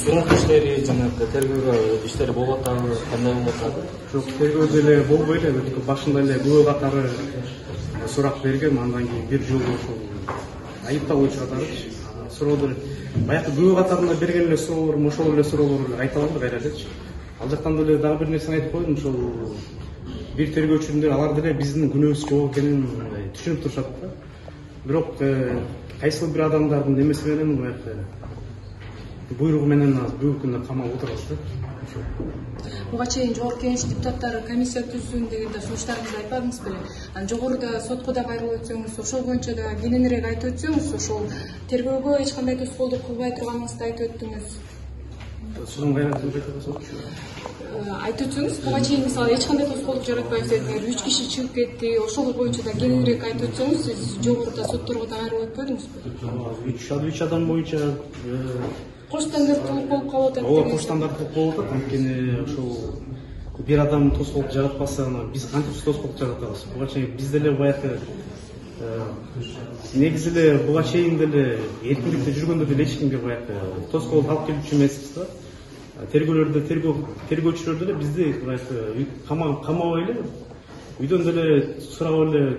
Сурак иштери жанагы тергөө иштери болуп атабы, кандай болуп атат? Жок, тергөө деле болбой эле, башында эле күбө катары сурак берген, андан кийин бир жолу ошол айыпталуучу катары суроолор баягы күбө катарында берген эле суроолор, ошол эле суроолорду айта алды кайра элечи. Ал жактан деле дагы бир нерсени айтып койдум, ошол бир тергөөчүнүн алар деле биздин күнөөбүз жок экенин түшүнүп турушат да. Бирок кайсыл бир адамдардын немеси менен баягы буйругу менен бүгүнкү күндө камалып отурабыз да. Буга чейин жогорку кеңеш депутаттары комиссия түзсүн дегенде сунуштарыңызды айтпадыңыз беле? Анан жогоруда сотко да кайрылып өтсөңүз, ошол боюнча да кененирээк айтып өтсөңүз, ошол тергөөгө эч кандай тоскоолдук кылбай турганыңызды айтып өттүңүз. Сузун кайрылып өтөсүз. Айтып өтсөңүз, буга чейин мисалы эч кандай тоскоолдук жаратпайбыз дедиңер, 3 киши чыгып кетти, ошол боюнча да кененирээк айтып өтсөңүз, сиз жогоруда сотторго да кайрылып өтпөдүңүзбү? 3 адам боюнча кош стандарттуулук болуп калып атат. ооба, кош стандарттуулук болуп атат. Анткени ошол бир адам тоскоолдук жаратпаса, биз кантип тоскоолдук жаратабыз? Буга чейин биз деле баягы негизи эле буга чейин деле эркиндикте жүргөндө деле эч кимге баягы тоскоолдук алып келүүчү эмеспиз да. Тергөөлөрдө тергөөчүлөр деле бизди баягы камабай эле үйдөн деле сурап эле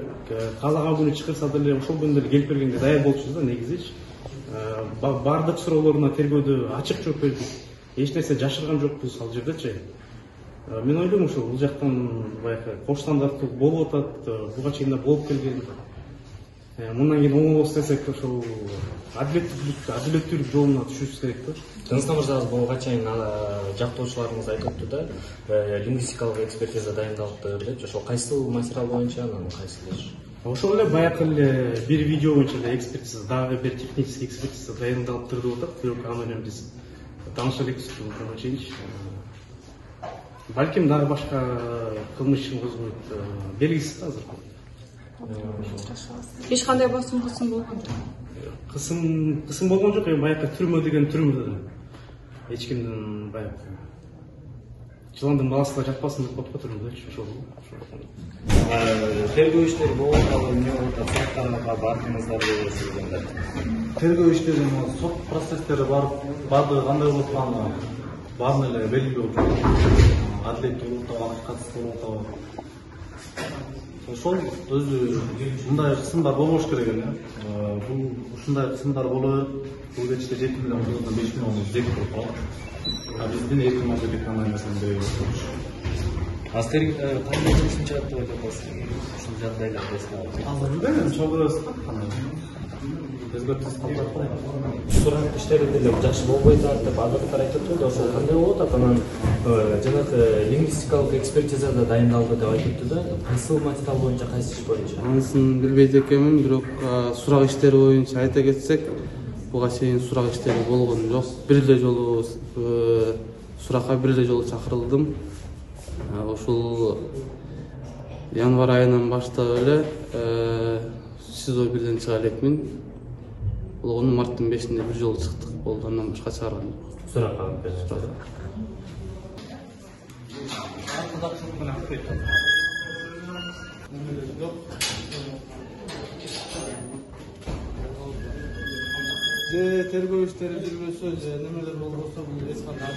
каалаган күнү чакырса деле ошол күнү деле келип бергенге даяр болчубуз да негизичи. Бардык суроолоруна тергөөдө ачык жооп бердик. Эч нерсе жашырган жокпуз ал жердечи. Мен ойлойм ошол бул жактан баягы кош стандарттуу болуп атат, буга чейин да болуп келген. Мындан кийин оңолобуз десек ошол адилеттүүлүк жолуна түшүшүбүз керек да. Жансына мырзабыз буга чейин жактоочуларыңыз айтып өттү да, лингвистикалык экспертиза дайындалып деп, ошол кайсыл материал боюнча, анан кайсыл? Ошол эле баягы эле бир видео боюнча эле экспертиза, дагы бир технический экспертиза дайындалып деп атат. Бирок аны менен биз тааныша элекпиз буга чейинчи. Балким дагы башка кылмыш ишин козгойт, белгисиз азыр. Эч кандай басым болгон жок. Кысым болгон жок, баягы түрмө деген түрмө. Эч кимдин баягы жыландын баласы да жатпасын деп коет түрмөдө, ошол. Тергөө иштери болуп атабы, эмне болуп атат? Соттарга бардыңыздар дегенде. Тергөө иштери, сот процесстери бардыгы кандай болуп атканы баарын эле белгилүү болуп атат. Адилеттүүлүктө катыштуу болуп атабы. Ошол өзү мындай кысымдар болбош керек эле. Бул ушундай кысымдар боло берип, бул кечте 7 миллион доллардан 5 миллион зек болуп калат. Биздин эркин мамлекет андай нерсени беребиз. Астер кандай чечим чыгат деп атасыз? Ушул жагдайларда азыр билбейм, чогуу сурак иштери деле жакшы болбой атат деп адвокаттар айтып турду, ошол кандай болуп атат? Анан жанагы лингвистикалык экспертизада дайындалды деп айтыптыр да, кайсыл материал боюнча, кайсы иш боюнча? Анысын билбейт экенмин, бирок сурак иштери боюнча айта кетсек, буга чейин сурак иштери болгон жок. Бир эле жолу суракка бир эле жолу чакырылдым. Ошол январь айынан баштап эле СИЗО бирден чыга элекмин. Болгону марттын 5-inde бир жолу чыктык болду, андан башка чыгарган жок. Суракка Же тергөө иштери жүрбөсө, же немелер болбосо бул эч кандай